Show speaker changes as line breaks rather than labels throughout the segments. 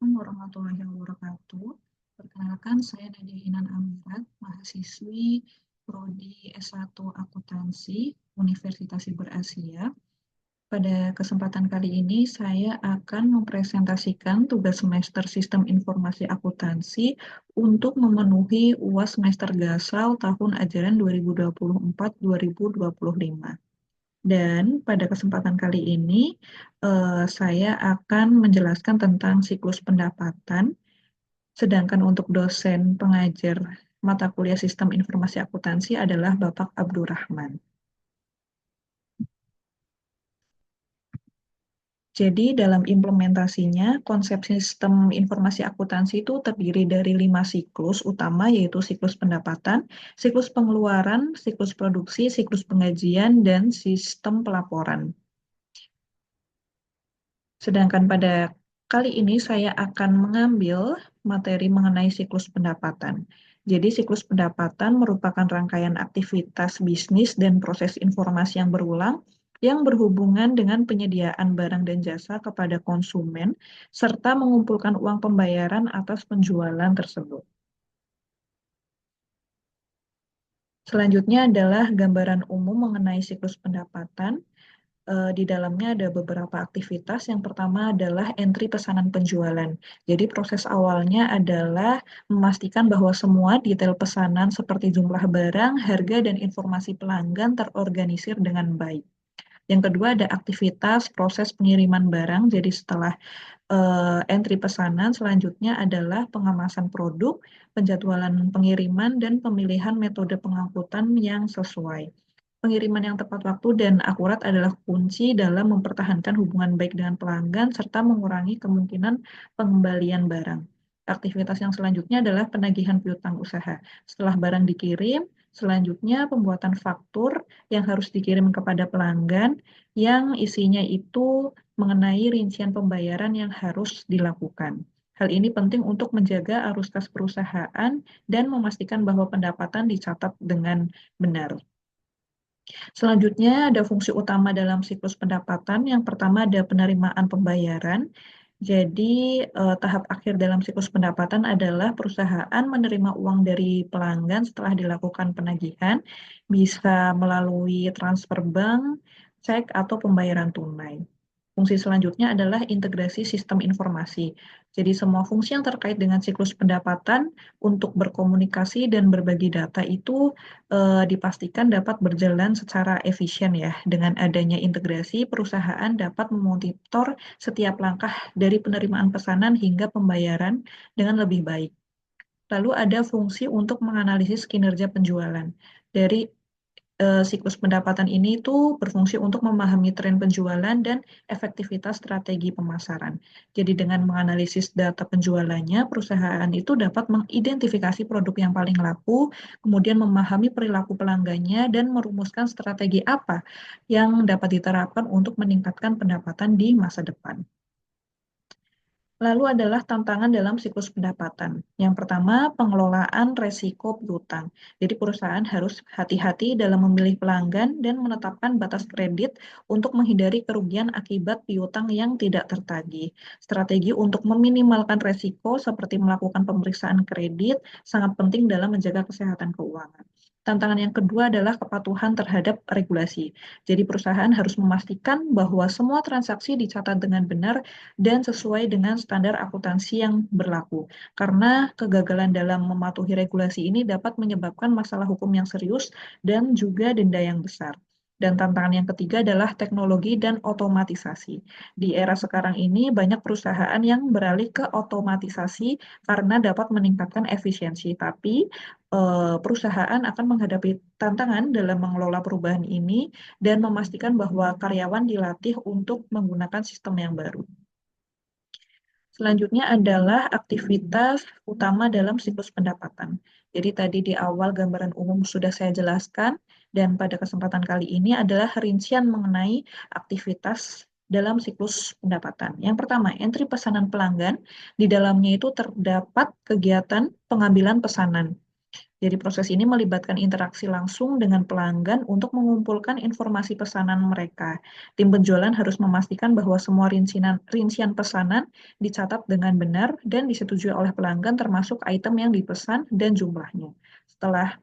Assalamualaikum warahmatullahi wabarakatuh. Perkenalkan, saya Nadia Inan Amirat, mahasiswi Prodi S1 Akuntansi Universitas Siber Asia. Pada kesempatan kali ini, saya akan mempresentasikan tugas semester Sistem Informasi Akuntansi untuk memenuhi UAS semester Gasal tahun ajaran 2024-2025. Dan pada kesempatan kali ini, saya akan menjelaskan tentang siklus pendapatan, sedangkan untuk dosen pengajar mata kuliah Sistem Informasi Akuntansi adalah Bapak Abdurrahman. Jadi dalam implementasinya, konsep sistem informasi akuntansi itu terdiri dari 5 siklus utama, yaitu siklus pendapatan, siklus pengeluaran, siklus produksi, siklus penggajian, dan sistem pelaporan. Sedangkan pada kali ini saya akan mengambil materi mengenai siklus pendapatan. Jadi siklus pendapatan merupakan rangkaian aktivitas bisnis dan proses informasi yang berulang yang berhubungan dengan penyediaan barang dan jasa kepada konsumen serta mengumpulkan uang pembayaran atas penjualan tersebut. Selanjutnya adalah gambaran umum mengenai siklus pendapatan. Di dalamnya ada beberapa aktivitas. Yang pertama adalah entry pesanan penjualan. Jadi proses awalnya adalah memastikan bahwa semua detail pesanan seperti jumlah barang, harga, dan informasi pelanggan terorganisir dengan baik. Yang kedua ada aktivitas proses pengiriman barang. Jadi setelah entry pesanan, selanjutnya adalah pengemasan produk, penjadwalan pengiriman, dan pemilihan metode pengangkutan yang sesuai. Pengiriman yang tepat waktu dan akurat adalah kunci dalam mempertahankan hubungan baik dengan pelanggan serta mengurangi kemungkinan pengembalian barang. Aktivitas yang selanjutnya adalah penagihan piutang usaha. Setelah barang dikirim, selanjutnya pembuatan faktur yang harus dikirim kepada pelanggan yang isinya itu mengenai rincian pembayaran yang harus dilakukan. Hal ini penting untuk menjaga arus kas perusahaan dan memastikan bahwa pendapatan dicatat dengan benar. Selanjutnya ada fungsi utama dalam siklus pendapatan. Yang pertama ada penerimaan pembayaran. Jadi tahap akhir dalam siklus pendapatan adalah perusahaan menerima uang dari pelanggan setelah dilakukan penagihan, bisa melalui transfer bank, cek, atau pembayaran tunai. Fungsi selanjutnya adalah integrasi sistem informasi. Jadi semua fungsi yang terkait dengan siklus pendapatan untuk berkomunikasi dan berbagi data itu dipastikan dapat berjalan secara efisien ya. Dengan adanya integrasi, perusahaan dapat memonitor setiap langkah dari penerimaan pesanan hingga pembayaran dengan lebih baik. Lalu ada fungsi untuk menganalisis kinerja penjualan. Dari siklus pendapatan ini itu berfungsi untuk memahami tren penjualan dan efektivitas strategi pemasaran. Jadi dengan menganalisis data penjualannya, perusahaan itu dapat mengidentifikasi produk yang paling laku, kemudian memahami perilaku pelanggannya, dan merumuskan strategi apa yang dapat diterapkan untuk meningkatkan pendapatan di masa depan. Lalu adalah tantangan dalam siklus pendapatan. Yang pertama, pengelolaan resiko piutang. Jadi perusahaan harus hati-hati dalam memilih pelanggan dan menetapkan batas kredit untuk menghindari kerugian akibat piutang yang tidak tertagih. Strategi untuk meminimalkan resiko seperti melakukan pemeriksaan kredit sangat penting dalam menjaga kesehatan keuangan. Tantangan yang kedua adalah kepatuhan terhadap regulasi. Jadi perusahaan harus memastikan bahwa semua transaksi dicatat dengan benar dan sesuai dengan standar akuntansi yang berlaku. Karena kegagalan dalam mematuhi regulasi ini dapat menyebabkan masalah hukum yang serius dan juga denda yang besar. Dan tantangan yang ketiga adalah teknologi dan otomatisasi. Di era sekarang ini banyak perusahaan yang beralih ke otomatisasi karena dapat meningkatkan efisiensi. Tapi perusahaan akan menghadapi tantangan dalam mengelola perubahan ini dan memastikan bahwa karyawan dilatih untuk menggunakan sistem yang baru. Selanjutnya adalah aktivitas utama dalam siklus pendapatan. Jadi tadi di awal gambaran umum sudah saya jelaskan, dan pada kesempatan kali ini adalah rincian mengenai aktivitas dalam siklus pendapatan. Yang pertama, entry pesanan pelanggan. Di dalamnya itu terdapat kegiatan pengambilan pesanan. Jadi proses ini melibatkan interaksi langsung dengan pelanggan untuk mengumpulkan informasi pesanan mereka. Tim penjualan harus memastikan bahwa semua rincian pesanan dicatat dengan benar dan disetujui oleh pelanggan termasuk item yang dipesan dan jumlahnya. Setelah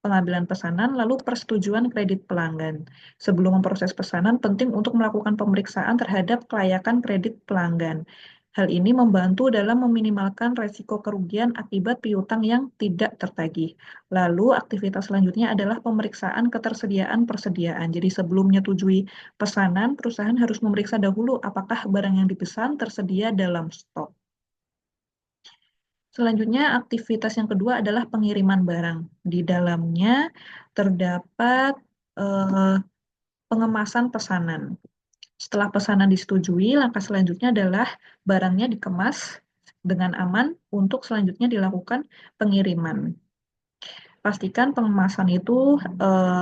pengambilan pesanan, lalu persetujuan kredit pelanggan. Sebelum memproses pesanan, penting untuk melakukan pemeriksaan terhadap kelayakan kredit pelanggan. Hal ini membantu dalam meminimalkan resiko kerugian akibat piutang yang tidak tertagih. Lalu, aktivitas selanjutnya adalah pemeriksaan ketersediaan persediaan. Jadi, sebelum menyetujui pesanan, perusahaan harus memeriksa dahulu apakah barang yang dipesan tersedia dalam stok. Selanjutnya, aktivitas yang kedua adalah pengiriman barang. Di dalamnya terdapat eh, pengemasan pesanan. Setelah pesanan disetujui, langkah selanjutnya adalah barangnya dikemas dengan aman untuk selanjutnya dilakukan pengiriman. Pastikan pengemasan itu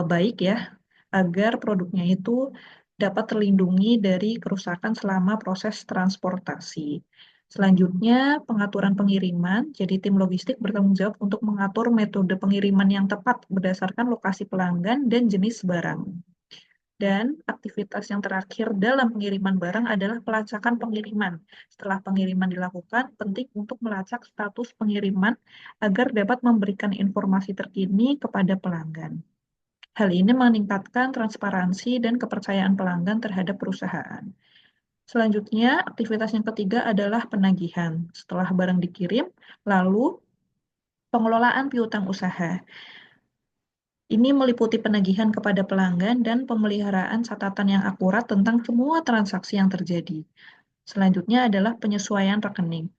baik ya, agar produknya itu dapat terlindungi dari kerusakan selama proses transportasi. Selanjutnya, pengaturan pengiriman. Jadi, tim logistik bertanggung jawab untuk mengatur metode pengiriman yang tepat berdasarkan lokasi pelanggan dan jenis barang. Dan aktivitas yang terakhir dalam pengiriman barang adalah pelacakan pengiriman. Setelah pengiriman dilakukan, penting untuk melacak status pengiriman agar dapat memberikan informasi terkini kepada pelanggan. Hal ini meningkatkan transparansi dan kepercayaan pelanggan terhadap perusahaan. Selanjutnya, aktivitas yang ketiga adalah penagihan. Setelah barang dikirim, lalu pengelolaan piutang usaha. Ini meliputi penagihan kepada pelanggan dan pemeliharaan catatan yang akurat tentang semua transaksi yang terjadi. Selanjutnya adalah penyesuaian rekening.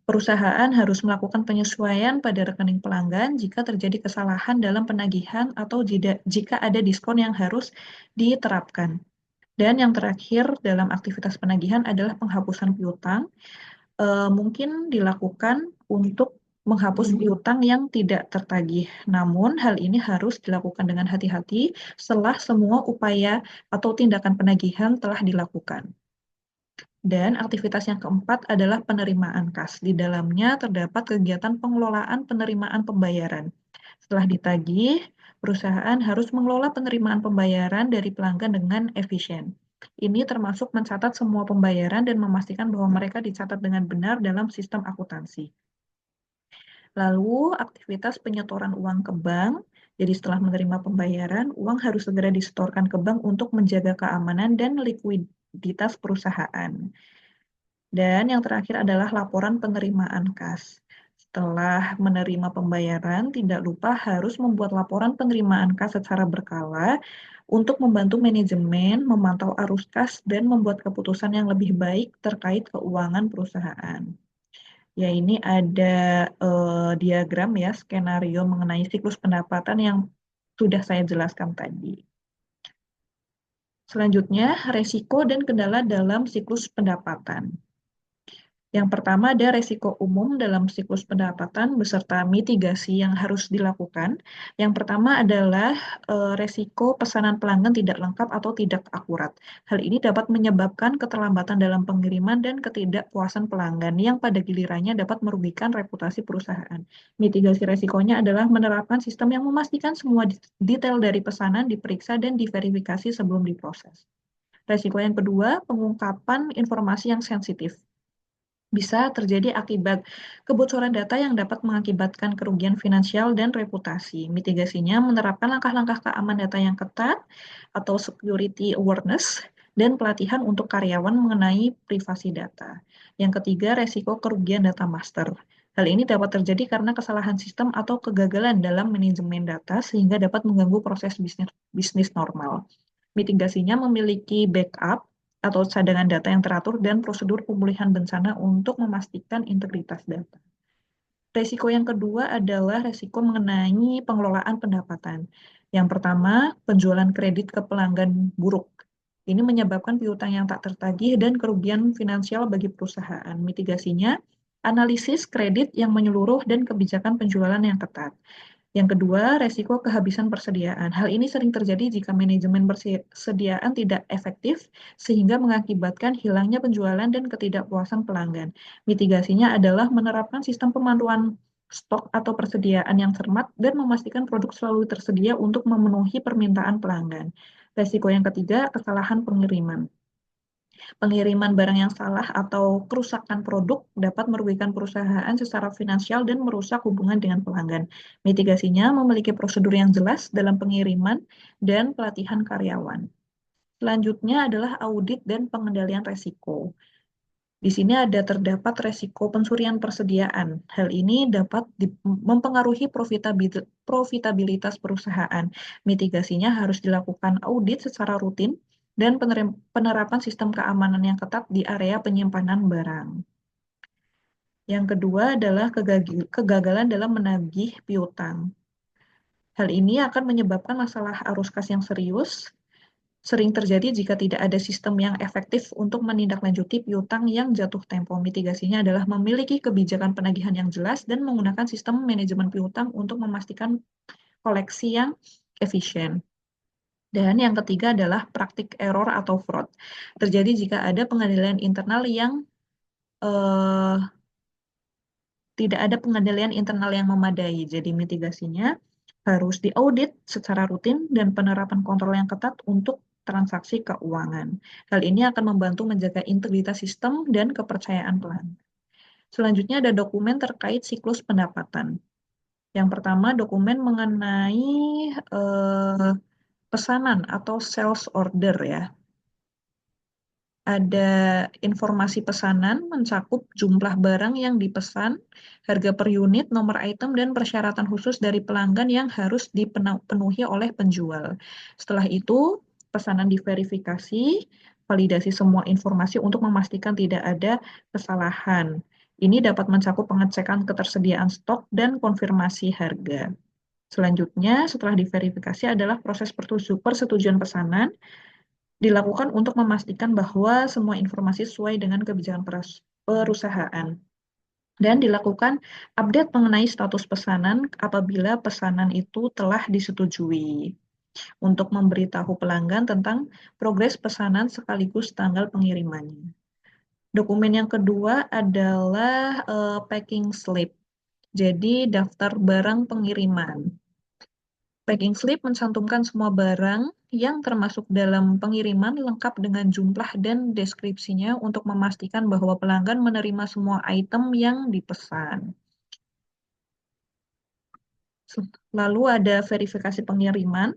Perusahaan harus melakukan penyesuaian pada rekening pelanggan jika terjadi kesalahan dalam penagihan atau jika ada diskon yang harus diterapkan. Dan yang terakhir dalam aktivitas penagihan adalah penghapusan piutang. Mungkin dilakukan untuk menghapus piutang yang tidak tertagih. Namun, hal ini harus dilakukan dengan hati-hati setelah semua upaya atau tindakan penagihan telah dilakukan. Dan aktivitas yang keempat adalah penerimaan kas. Di dalamnya terdapat kegiatan pengelolaan penerimaan pembayaran. Setelah ditagih, perusahaan harus mengelola penerimaan pembayaran dari pelanggan dengan efisien. Ini termasuk mencatat semua pembayaran dan memastikan bahwa mereka dicatat dengan benar dalam sistem akuntansi. Lalu, aktivitas penyetoran uang ke bank. Jadi setelah menerima pembayaran, uang harus segera disetorkan ke bank untuk menjaga keamanan dan likuiditas perusahaan. Dan yang terakhir adalah laporan penerimaan kas. Setelah menerima pembayaran, tidak lupa harus membuat laporan penerimaan kas secara berkala untuk membantu manajemen memantau arus kas dan membuat keputusan yang lebih baik terkait keuangan perusahaan. Ya, ini ada diagram ya, skenario mengenai siklus pendapatan yang sudah saya jelaskan tadi. Selanjutnya, resiko dan kendala dalam siklus pendapatan. Yang pertama ada resiko umum dalam siklus pendapatan beserta mitigasi yang harus dilakukan. Yang pertama adalah resiko pesanan pelanggan tidak lengkap atau tidak akurat. Hal ini dapat menyebabkan keterlambatan dalam pengiriman dan ketidakpuasan pelanggan yang pada gilirannya dapat merugikan reputasi perusahaan. Mitigasi resikonya adalah menerapkan sistem yang memastikan semua detail dari pesanan diperiksa dan diverifikasi sebelum diproses. Resiko yang kedua, pengungkapan informasi yang sensitif bisa terjadi akibat kebocoran data yang dapat mengakibatkan kerugian finansial dan reputasi. Mitigasinya menerapkan langkah-langkah keamanan data yang ketat atau security awareness dan pelatihan untuk karyawan mengenai privasi data. Yang ketiga, resiko kerugian data master. Hal ini dapat terjadi karena kesalahan sistem atau kegagalan dalam manajemen data sehingga dapat mengganggu proses bisnis normal. Mitigasinya memiliki backup atau cadangan data yang teratur dan prosedur pemulihan bencana untuk memastikan integritas data. Resiko yang kedua adalah resiko mengenai pengelolaan pendapatan. Yang pertama, penjualan kredit ke pelanggan buruk. Ini menyebabkan piutang yang tak tertagih dan kerugian finansial bagi perusahaan. Mitigasinya, analisis kredit yang menyeluruh dan kebijakan penjualan yang ketat. Yang kedua, resiko kehabisan persediaan. Hal ini sering terjadi jika manajemen persediaan tidak efektif, sehingga mengakibatkan hilangnya penjualan dan ketidakpuasan pelanggan. Mitigasinya adalah menerapkan sistem stok atau persediaan yang cermat, dan memastikan produk selalu tersedia untuk memenuhi permintaan pelanggan. Resiko yang ketiga, kesalahan pengiriman. Pengiriman barang yang salah atau kerusakan produk dapat merugikan perusahaan secara finansial dan merusak hubungan dengan pelanggan. Mitigasinya memiliki prosedur yang jelas dalam pengiriman dan pelatihan karyawan. Selanjutnya adalah audit dan pengendalian resiko. Di sini terdapat resiko pencurian persediaan. Hal ini dapat mempengaruhi profitabilitas perusahaan. Mitigasinya harus dilakukan audit secara rutin dan penerapan sistem keamanan yang ketat di area penyimpanan barang. Yang kedua adalah kegagalan dalam menagih piutang. Hal ini akan menyebabkan masalah arus kas yang serius, sering terjadi jika tidak ada sistem yang efektif untuk menindaklanjuti piutang yang jatuh tempo. Mitigasinya adalah memiliki kebijakan penagihan yang jelas dan menggunakan sistem manajemen piutang untuk memastikan koleksi yang efisien. Dan yang ketiga adalah praktik error atau fraud. Terjadi jika ada pengendalian internal yang eh, tidak ada pengendalian internal yang memadai. Jadi mitigasinya harus diaudit secara rutin dan penerapan kontrol yang ketat untuk transaksi keuangan. Hal ini akan membantu menjaga integritas sistem dan kepercayaan pelanggan. Selanjutnya ada dokumen terkait siklus pendapatan. Yang pertama, dokumen mengenai eh, pesanan atau sales order ya. Ada informasi pesanan mencakup jumlah barang yang dipesan, harga per unit, nomor item, dan persyaratan khusus dari pelanggan yang harus dipenuhi oleh penjual. Setelah itu, pesanan diverifikasi, validasi semua informasi untuk memastikan tidak ada kesalahan. Ini dapat mencakup pengecekan ketersediaan stok dan konfirmasi harga. Selanjutnya, setelah diverifikasi adalah proses persetujuan pesanan, dilakukan untuk memastikan bahwa semua informasi sesuai dengan kebijakan perusahaan. Dan dilakukan update mengenai status pesanan apabila pesanan itu telah disetujui untuk memberitahu pelanggan tentang progres pesanan sekaligus tanggal pengirimannya. Dokumen yang kedua adalah packing slip. Jadi daftar barang pengiriman. Packing slip mencantumkan semua barang yang termasuk dalam pengiriman lengkap dengan jumlah dan deskripsinya untuk memastikan bahwa pelanggan menerima semua item yang dipesan. Lalu ada verifikasi pengiriman.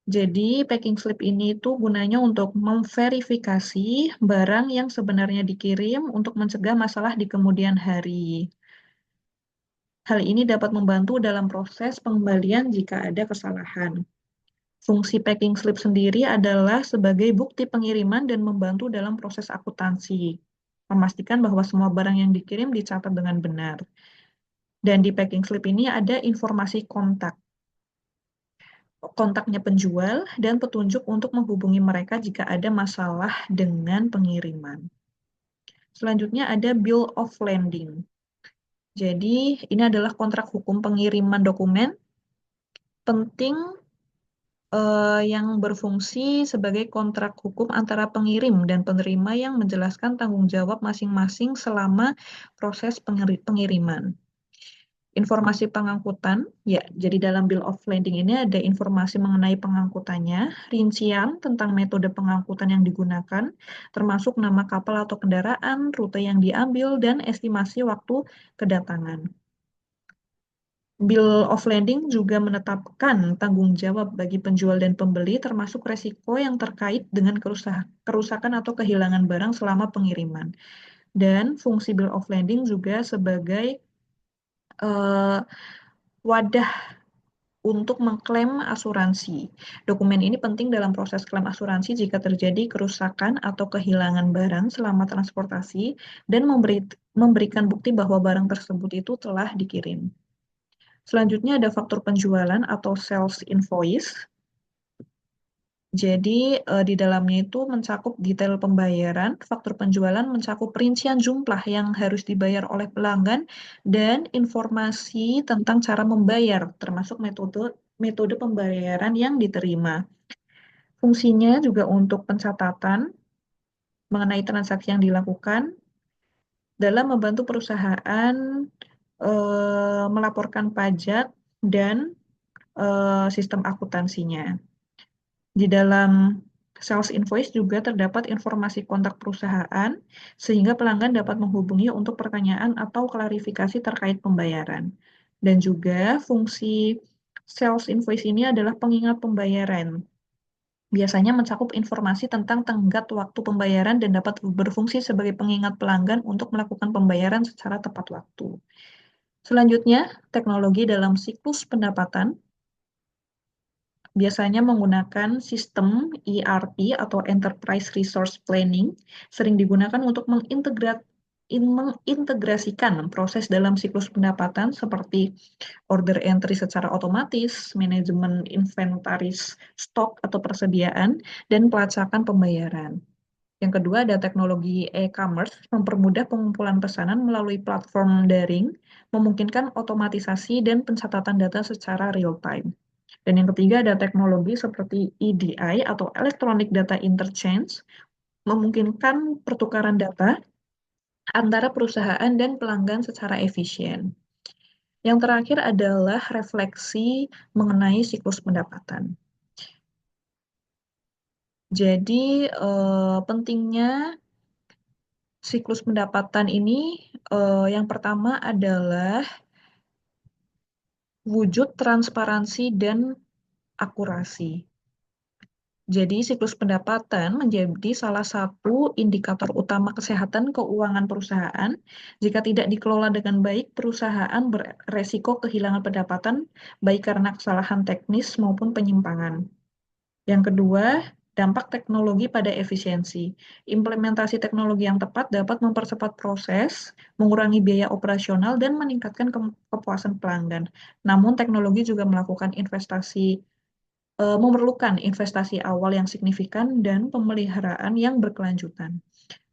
Jadi packing slip ini itu gunanya untuk memverifikasi barang yang sebenarnya dikirim untuk mencegah masalah di kemudian hari. Hal ini dapat membantu dalam proses pengembalian jika ada kesalahan. Fungsi packing slip sendiri adalah sebagai bukti pengiriman dan membantu dalam proses akuntansi. Memastikan bahwa semua barang yang dikirim dicatat dengan benar. Dan di packing slip ini ada informasi kontaknya penjual, dan petunjuk untuk menghubungi mereka jika ada masalah dengan pengiriman. Selanjutnya ada Bill of Landing. Jadi ini adalah kontrak hukum pengiriman dokumen penting yang berfungsi sebagai kontrak hukum antara pengirim dan penerima yang menjelaskan tanggung jawab masing-masing selama proses pengiriman. Informasi pengangkutan, ya, jadi dalam Bill of Lading ini ada informasi mengenai pengangkutannya, rincian tentang metode pengangkutan yang digunakan, termasuk nama kapal atau kendaraan, rute yang diambil, dan estimasi waktu kedatangan. Bill of Lading juga menetapkan tanggung jawab bagi penjual dan pembeli, termasuk resiko yang terkait dengan kerusakan atau kehilangan barang selama pengiriman. Dan fungsi Bill of Lading juga sebagai uh, wadah untuk mengklaim asuransi. Dokumen ini penting dalam proses klaim asuransi jika terjadi kerusakan atau kehilangan barang selama transportasi dan memberikan bukti bahwa barang tersebut itu telah dikirim. Selanjutnya ada faktur penjualan atau sales invoice. Jadi di dalamnya itu mencakup detail pembayaran, faktur penjualan mencakup rincian jumlah yang harus dibayar oleh pelanggan dan informasi tentang cara membayar, termasuk metode pembayaran yang diterima. Fungsinya juga untuk pencatatan mengenai transaksi yang dilakukan dalam membantu perusahaan melaporkan pajak dan sistem akuntansinya. Di dalam sales invoice juga terdapat informasi kontak perusahaan sehingga pelanggan dapat menghubungi untuk pertanyaan atau klarifikasi terkait pembayaran. Dan juga fungsi sales invoice ini adalah pengingat pembayaran. Biasanya mencakup informasi tentang tenggat waktu pembayaran dan dapat berfungsi sebagai pengingat pelanggan untuk melakukan pembayaran secara tepat waktu. Selanjutnya, teknologi dalam siklus pendapatan biasanya menggunakan sistem ERP atau Enterprise Resource Planning, sering digunakan untuk mengintegrasikan proses dalam siklus pendapatan seperti order entry secara otomatis, manajemen inventaris stok atau persediaan, dan pelacakan pembayaran. Yang kedua ada teknologi e-commerce, mempermudah pengumpulan pesanan melalui platform daring, memungkinkan otomatisasi dan pencatatan data secara real time. Dan yang ketiga ada teknologi seperti EDI atau Electronic Data Interchange, memungkinkan pertukaran data antara perusahaan dan pelanggan secara efisien. Yang terakhir adalah refleksi mengenai siklus pendapatan. Jadi pentingnya siklus pendapatan ini yang pertama adalah wujud transparansi dan akurasi. Jadi, siklus pendapatan menjadi salah satu indikator utama kesehatan keuangan perusahaan. Jika tidak dikelola dengan baik, perusahaan beresiko kehilangan pendapatan, baik karena kesalahan teknis maupun penyimpangan. Yang kedua, dampak teknologi pada efisiensi. Implementasi teknologi yang tepat dapat mempercepat proses, mengurangi biaya operasional, dan meningkatkan kepuasan pelanggan. Namun, teknologi juga memerlukan investasi awal yang signifikan dan pemeliharaan yang berkelanjutan.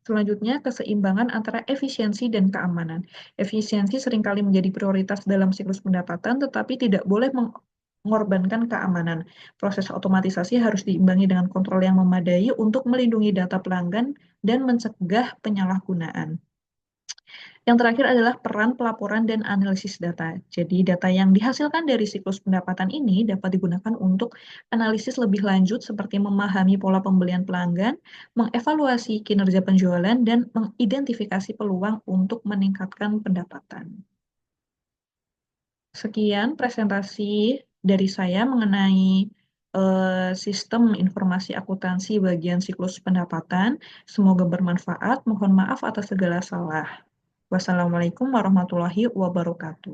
Selanjutnya, keseimbangan antara efisiensi dan keamanan. Efisiensi seringkali menjadi prioritas dalam siklus pendapatan, tetapi tidak boleh mengorbankan keamanan. Proses otomatisasi harus diimbangi dengan kontrol yang memadai untuk melindungi data pelanggan dan mencegah penyalahgunaan. Yang terakhir adalah peran pelaporan dan analisis data. Jadi, data yang dihasilkan dari siklus pendapatan ini dapat digunakan untuk analisis lebih lanjut seperti memahami pola pembelian pelanggan, mengevaluasi kinerja penjualan, dan mengidentifikasi peluang untuk meningkatkan pendapatan. Sekian presentasi dari saya mengenai sistem informasi akuntansi bagian siklus pendapatan. Semoga bermanfaat. Mohon maaf atas segala salah. Wassalamualaikum warahmatullahi wabarakatuh.